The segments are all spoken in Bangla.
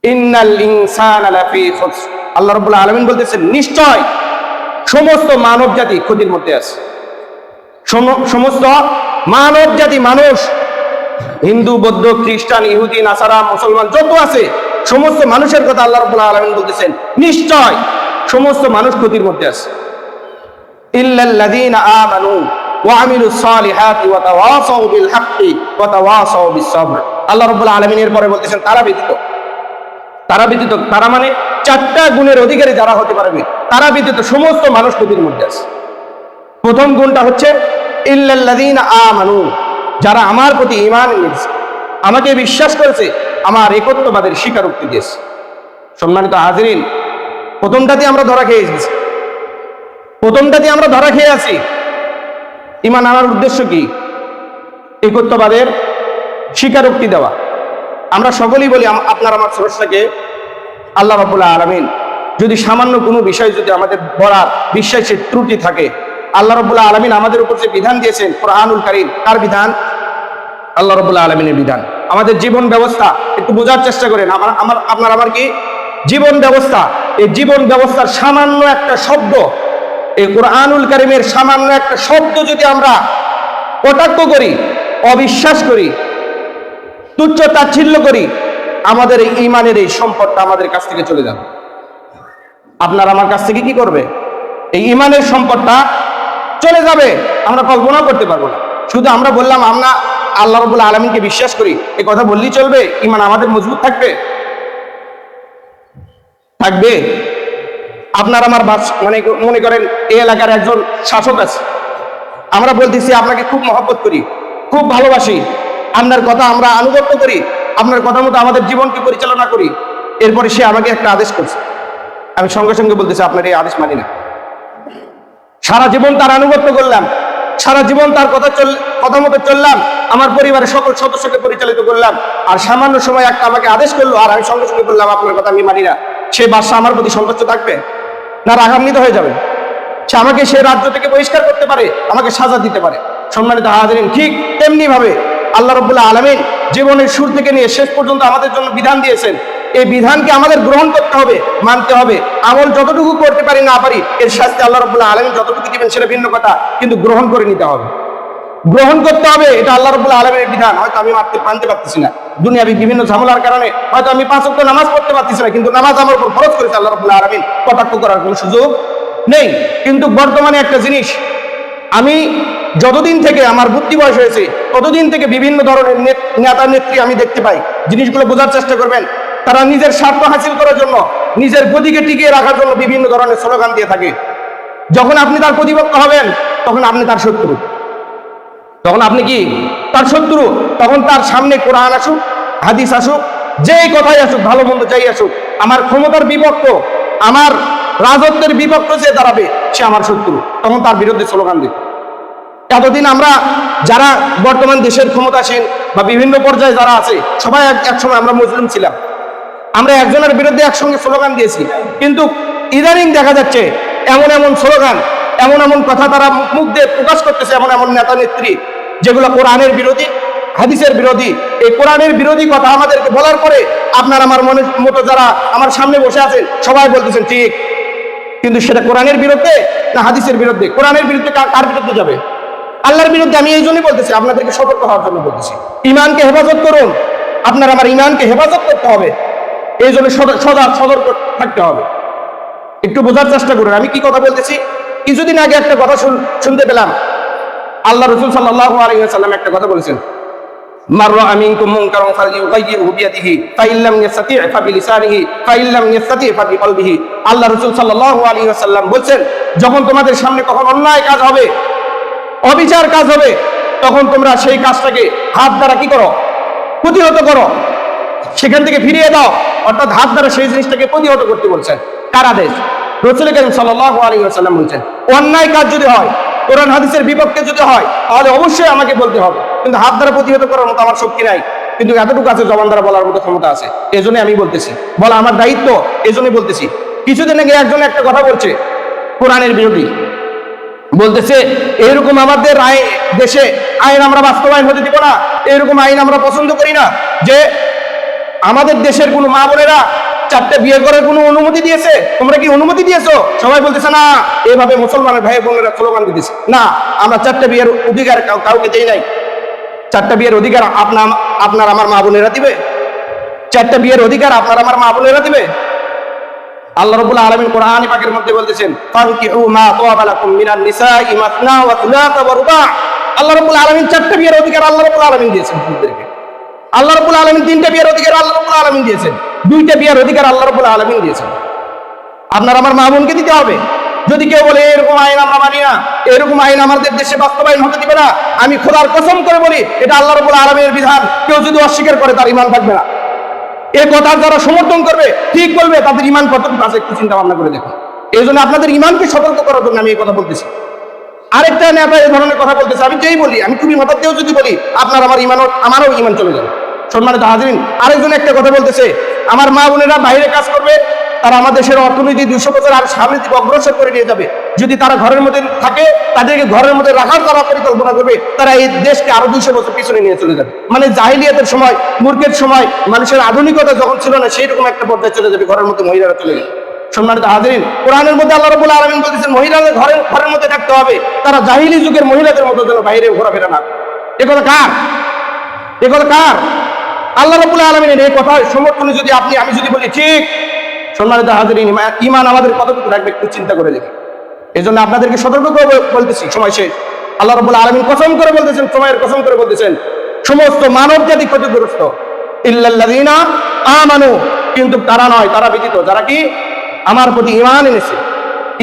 ইন্নাল ইনসানা লাফি খুসর। আল্লাহ রাব্বুল আলামিন বলতেছেন নিশ্চয় সমস্ত মানব জাতি ক্ষতির মধ্যে আছে। সমস্ত মানব জাতি, মানুষ, হিন্দু, বৌদ্ধ, খ্রিস্টান, ইহুদি, নাসারা, মুসলমান যত আছে সমস্ত মানুষের কথা আল্লাহ রাব্বুল আলামিন বলতেছেন নিশ্চয় সমস্ত মানুষ ক্ষতির মধ্যে আছে। ইল্লাল্লাযীনা আমানু ওয়া আমিলুস সালিহাতি ওয়া তাওয়াসাউ বিল হাক্কি ওয়া তাওয়াসাউ বিস সাবর। আল্লাহ রাব্বুল আলামিন এর পরে বলতেছেন তারা ব্যতীত, তারা মানে চারটা গুণের অধিকারী যারা হতে পারবে তারা ব্যতীত সমস্ত মানুষ ক্ষতির মধ্যে আছে। প্রথম গুণটা হচ্ছে ইল্লাল্লাযীনা আমানু, যারা আমার প্রতি ঈমান এনেছে, আমাকে বিশ্বাস করেছে, আমার একত্ববাদের স্বীকারোক্তি দিয়েছে। সম্মানিত হাজিরিন, প্রথমটাতে আমরা ধরা খেয়ে আছি। ঈমান আনার উদ্দেশ্য কি? একত্ববাদের স্বীকারোক্তি দেওয়া। আমরা সকলেই বলি আপনার আমার স্রষ্টাকে আল্লাহ রাব্বুল আলামিন। যদি সামান্য কোনো বিষয় যদি আমাদের বলার বিশ্বাসের ত্রুটি থাকে, আল্লাহ রাব্বুল আলামিন আমাদের উপর যে বিধান দিয়েছেন কোরআনুল কারীম, কার বিধান? আল্লাহ রাব্বুল আলামিনের বিধান। আমাদের জীবন ব্যবস্থা একটু বোঝার চেষ্টা করেন। আমার কি জীবন ব্যবস্থা, এই জীবন ব্যবস্থার সামান্য একটা শব্দ, এই কোরআনুল কারীমের সামান্য একটা শব্দ যদি আমরা কটাক্ষ করি, অবিশ্বাস করি, তুচ্ছ তাচ্ছিল্য করি, আমাদের এই ঈমানের এই সম্পদটা আমাদের কাছ থেকে চলে যাবে। আপনার আমার কাছ থেকে কি করবে? এই ঈমানের সম্পদটা চলে যাবে, আমরা কল্পনা করতে পারবো না। শুধু আমরা বললাম আমরা আল্লাহ রাব্বুল আলামিনকে বিশ্বাস করি, এই কথা বললেই চলবে? ঈমান আমাদের মজবুত থাকবে? আপনার আমার মনে করেন এই এলাকার একজন শাসক আছে, আমরা বলতেছি আপনাকে খুব মহব্বত করি, খুব ভালোবাসি, আপনার কথা আমরা আনুগত্য করি, আপনার কথা মতো আমাদের জীবনকে পরিচালনা করি। এরপরে সে আমাকে একটা আদেশ করছে, আমি সঙ্গে সঙ্গে বলতেছি আপনার এই আদেশ মানি না। সারা জীবন তার আনুগত্য করলাম, সারা জীবন তার কথা মতো চললাম, আমার পরিবারের সকল সদস্যকে পরিচালিত করলাম, আর সামান্য সময় একটা আমাকে আদেশ করলো আর আমি সঙ্গে সঙ্গে বললাম আপনার কথা আমি মানি না। সে বাদশা আমার প্রতি সন্তুষ্ট থাকবে না রাগান্বিত হয়ে যাবে? সে আমাকে সে রাজ্য থেকে বহিষ্কার করতে পারে, আমাকে সাজা দিতে পারে। সম্মানিত হাজিরিন, ঠিক তেমনি ভাবে আল্লাহ রাব্বুল আলামিন জীবনের শুরু থেকে নিয়ে শেষ পর্যন্ত আমাদের জন্য বিধান দিয়েছেন। এই বিধানকে আমাদের গ্রহণ করতে হবে, মানতে হবে। আমল যতটুকু করতে পারি না পারি, এর শাস্তি আল্লাহ রাব্বুল আলামিন যতটুকু দিবেন সেটা ভিন্ন কথা, কিন্তু গ্রহণ করে নিতে হবে, গ্রহণ করতে হবে। এটা আল্লাহ রাব্বুল আলামিনের বিধান। হয়তো আমি মানতে পারতেছি না, দুনিয়াবি বিভিন্ন ঝামেলার কারণে হয়তো আমি 5 ওয়াক্ত নামাজ পড়তে পারতেছি না, কিন্তু নামাজ আমার উপর ফরজ করেছে আল্লাহ রাব্বুল আলামিন, কটাক্ষ করার কোনো সুযোগ নেই। কিন্তু বর্তমানে একটা জিনিস, আমি যতদিন থেকে আমার বুদ্ধি বয়স হয়েছে ততদিন থেকে বিভিন্ন ধরনের নেতা নেত্রী আমি দেখতে পাই। জিনিসগুলো বোঝার চেষ্টা করবেন। তারা নিজের স্বার্থ হাসিল করার জন্য, নিজের গতিকে টিকিয়ে রাখার জন্য বিভিন্ন ধরনের স্লোগান দিয়ে থাকে। যখন আপনি তার প্রতিপক্ষ হবেন তখন আপনি তার শত্রু। তখন আপনি কি তার শত্রু? তখন তার সামনে কোরআন আসুক, হাদিস আসুক, যেই কথাই আসুক, ভালো মন্দ যাই আসুক, আমার ক্ষমতার বিপক্ষ, আমার রাজত্বের বিপক্ষ যে দাঁড়াবে সে আমার শত্রু, তখন তার বিরুদ্ধে স্লোগান দিবে। এতদিন আমরা যারা বর্তমান দেশের ক্ষমতাসীন বা বিভিন্ন পর্যায়ে যারা আছে সবাই একসময় আমরা মুসলিম ছিলাম, আমরা একজনের বিরুদ্ধে একসঙ্গে স্লোগান দিয়েছি। কিন্তু ইদানিং দেখা যাচ্ছে এমন স্লোগান, এমন কথা তারা মুখ দিয়ে প্রকাশ করতেছে, এমন নেতা নেত্রী যেগুলো কোরআনের বিরোধী, হাদিসের বিরোধী। এই কোরআনের বিরোধী কথা আমাদেরকে বলার পরে আপনার আমার মনের মতো যারা আমার সামনে বসে আছেন সবাই বলতেছেন ঠিক, কিন্তু সেটা কোরআনের বিরুদ্ধে না হাদিসের বিরুদ্ধে? কোরআনের বিরুদ্ধে কার বিরুদ্ধে যাবে? আল্লাহর বিরুদ্ধে। আমি এই জন্যই বলতেছি, আপনাদেরকে সতর্ক হওয়ার জন্য বলতেছি। ঈমানকে হেফাজত করুন, আপনার আমার ঈমানকে হেফাজত করতে হবে, এই জন্য সতর্ক থাকতে হবে। একটু বোঝার চেষ্টা করুন আমি কি কথা বলতেছি। কিছুদিন আগে একটা কথা শুনতে পেলাম, আল্লাহ রাসূল সাল্লাল্লাহু আলাইহি ওয়াসাল্লাম একটা কথা বলেছেন, মান রাআ মিনকুম মুনকারান ফালইয়ুগাইয়িরহু বিয়াদিহি ফাইন লাম ইয়াসতাতি' ফাবিলিসানিহি ফাইন লাম ইয়াসতাতি' ফাবিকলবিহি। আল্লাহ রাসূল সাল্লাল্লাহু আলাইহি ওয়াসাল্লাম বলেন, যখন তোমাদের সামনে কখন অন্যায় কাজ হবে, অবিচার কাজ হবে, তখন তোমরা সেই কাজটাকে হাত দ্বারা কি করো? প্রতিহত করো, সেখান থেকে ফিরিয়ে দাও। অর্থাৎ হাত দ্বারা সেই জিনিসটাকে প্রতিহত করতে বলছেন। কার আদেশ? রাসূল কারীম সাল্লাল্লাহু আলাইহি ওয়াসাল্লাম বলেছেন, অন্যায় কাজ যদি হয়, কোরআন হাদিসের বিপক্ষে যদি হয়, তাহলে অবশ্যই আমাকে বলতে হবে, কিন্তু হাত দ্বারা প্রতিহত করার মতো আমার শক্তি নাই, কিন্তু এতটুকু আছে, জবান দ্বারা বলার মতো ক্ষমতা আছে। এজন্য আমি বলতেছি, বলা আমার দায়িত্ব, এজন্যই বলতেছি। কিছুদিন আগে একজন একটা কথা বলছে কোরআনের বিরোধী, বলতেছে এরকম আমাদের দেশে আইন আমরা বাস্তবায়ন হতে দিব না, এরকম আইন আমরা পছন্দ করি না, যে আমাদের দেশের কোনো মা বোনেরা 4টে বিয়ে করার কোনো অনুমতি দিয়েছে? তোমরা কি অনুমতি দিয়েছো? সবাই বলতেছে না। এভাবে মুসলমানের ভাই বোনেরা স্লোগান দিতেছে, না আমরা 4টে বিয়ের অধিকার কাউকে দেই নাই। 4টে বিয়ের অধিকার আপনার আমার মা বোনেরা দিবে? 4টে বিয়ের অধিকার আপনার আমার মা বোনেরা দিবে? আল্লাহ রাব্বুল আলামিন কোরআন পাকের মধ্যে বলতেছেন, ফানকিহু মা তাওবা লাকুম মিনান নিসাই মাসনা ওয়া থুলাথা ওয়া রুবা। আল্লাহ রাব্বুল আলামিন 4টে বিয়ের অধিকার আল্লাহ রাব্বুল আলামিন দিয়েছেন আপনাদেরকে। আল্লাহ রাব্বুল আলামিন 3টে বিয়ের অধিকার আল্লাহ রাব্বুল আলামিন দিয়েছেন। 2টে বিয়ের অধিকার আল্লাহ রাব্বুল আলামিন দিয়েছেন। আপনার আমার মা বোনকে দিতে হবে। যদি কেউ বলে এরকম আইন আমরা মানি না, এরকম আইন আমাদের দেশে বাস্তবায়ন হতে দিবে না, আমি খোদার কসম করে বলি এটা আল্লাহ রাব্বুল আলামিনের বিধান। কেউ যদি অস্বীকার করে তার ঈমান থাকবে না। এই কথা যারা সমর্থন করবে, ঠিক বলবে, তাদের ঈমান কতটুকু আছে একটু চিন্তা ভাবনা করে দেখুন। এই জন্য আপনাদের ঈমানকে সতর্ক করার জন্য আমি এই কথা বলতেছি। আরেকটা নেতা এই ধরনের কথা বলতেছে, আমি যেই বলি, আমি খুবই মাথাতেও যদি বলি, আপনার আমারও ঈমান চলে যাবে। সম্মানিত হাজিরিন, আরেকজন একটা কথা বলতেছে, আমার মা বোনেরা বাইরে কাজ করবে, তারা আমাদের দেশের অর্থনীতি 200 বছর আর সামনের দিকে অগ্রসর করে নিয়ে যাবে। যদি তারা ঘরের মধ্যে থাকে, তাদেরকে ঘরের মধ্যে রাখার তারা পরিকল্পনা করবে, তারা এই দেশকে আরো 200 বছর পিছনে নিয়ে চলে যাবে। মানে জাহিলিয়াতের সময়, মূর্খের সময়, মানুষের আধুনিকতা যখন ছিল না, সেই রকম একটা পর্যায়ে চলে যাবে, ঘরের মধ্যে মহিলারা চলে যাবে। সম্মানিত হাজিরিন, কোরআনের মধ্যে আল্লাহ রাব্বুল আলামিন বলেছেন মহিলাদের ঘরের মধ্যে থাকতে হবে, তারা জাহিলি যুগের মহিলাদের মতো যেন বাইরে ঘোরাফেরা না। এ কথা কার? এ কথা কার? আল্লাহ রাব্বুল আলামিনের এই কথা সমর্থনে যদি আমি যদি বলি ঠিক, সম্মানিত হাজিরিন, ঈমান আমাদের কতটুকু রাখবে একটু চিন্তা করে দেখুন। এই জন্য আপনাদেরকে সতর্ক করে বলতেছি, সময় শেষ। আল্লাহ রাব্বুল আলামিন কসম করে বলতেছেন, সময়ের কসম করে বলতেছেন, সমস্ত মানব জাতি ক্ষতিগ্রস্ত, ইল্লাল্লাযীনা আমানু, কিন্তু তারা নয়, তারা ব্যতীত যারা কি আমার প্রতি ঈমান এনেছে।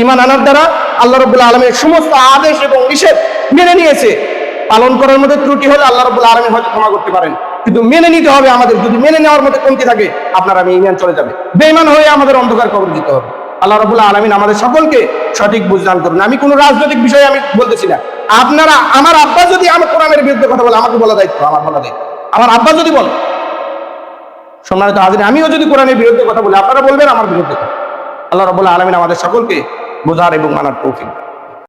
ঈমান আনার দ্বারা আল্লাহ রাব্বুল আলামিনের সমস্ত আদেশ এবং নিষেধ মেনে নিয়েছে। পালন করার মধ্যে ত্রুটি হলে আল্লাহ রাব্বুল আলামিন হয়তো ক্ষমা করতে পারেন, কিন্তু মেনে নিতে হবে আমাদের। যদি মেনে নেওয়ার মধ্যে কমতি থাকে, আপনার আমি ঈমান চলে যাবে, বেঈমান হয়ে আমাদের অন্ধকার কবর দিতে হবে। আল্লাহ রাব্বুল আলামিন আমাদের সকলকে সঠিক বুঝ দান করুন। আমি কোনো রাজনৈতিক বিষয়ে আমি বলতেছি না। আপনারা, আমার আব্বা যদি আমার কোরআনের বিরুদ্ধে কথা বলে, আমাকে বলা দায়িত্ব, আমার বলা দায়িত্ব। আমার আব্বা যদি বলে, সম্মানিত হাজির, আমিও যদি কোরআনের বিরুদ্ধে কথা বলি, আপনারা বলবেন আমার বিরুদ্ধে। আল্লাহ রাব্বুল আলামিন আমাদের সকলকে বোঝার এবং মানার তৌফিক।